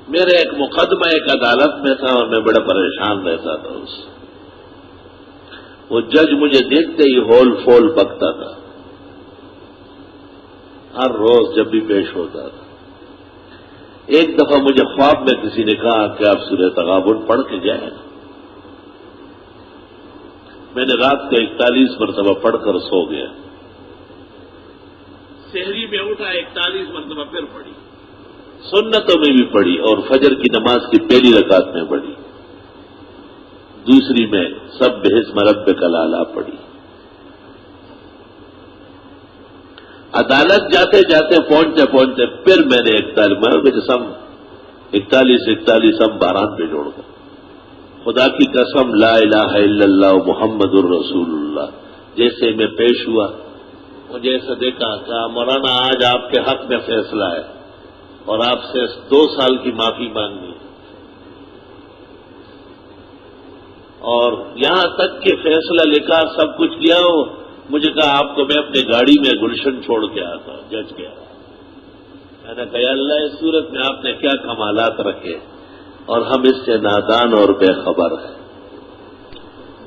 میرے ایک مقدمہ ایک عدالت میں تھا اور میں بڑا پریشان رہتا تھا اس سے. وہ جج مجھے دیکھتے ہی ہول فول بکتا تھا ہر روز جب بھی پیش ہوتا تھا. ایک دفعہ مجھے خواب میں کسی نے کہا کہ آپ سورہ تغابن پڑھ کے جائیں. میں نے رات کو 41 مرتبہ پڑھ کر سو گیا. سحری میں اٹھا 41 مرتبہ پھر پڑھی. سنتوں میں بھی پڑھی اور فجر کی نماز کی پہلی رکعت میں پڑھی. دوسری میں سبح اسم ربک الاعلی پڑھی. عدالت جاتے جاتے پہنچتے پہنچتے پھر میں نے 41 ہم 12 پہ جوڑ کر خدا کی قسم لا الہ الا اللہ محمد الرسول اللہ جیسے میں پیش ہوا مجھے ایسا دیکھا کہ مولانا آج آپ کے حق میں فیصلہ ہے اور آپ سے 2 سال کی معافی مانگنی ہے. اور یہاں تک کہ فیصلہ لکھا سب کچھ کیا ہو. مجھے کہا آپ کو میں اپنی گاڑی میں گلشن چھوڑ کے آتا ہوں. جج کیا میں نے کہا اللہ اس صورت میں آپ نے کیا کمالات رکھے اور ہم اس سے نادان اور بے خبر ہیں.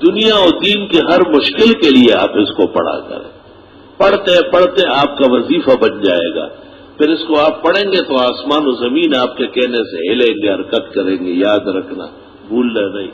دنیا و دین کے ہر مشکل کے لیے آپ اس کو پڑھا کریں. پڑھتے پڑھتے آپ کا وظیفہ بن جائے گا. پھر اس کو آپ پڑھیں گے تو آسمان و زمین آپ کے کہنے سے ہلیں گے حرکت کریں گے. یاد رکھنا بھولنا نہیں.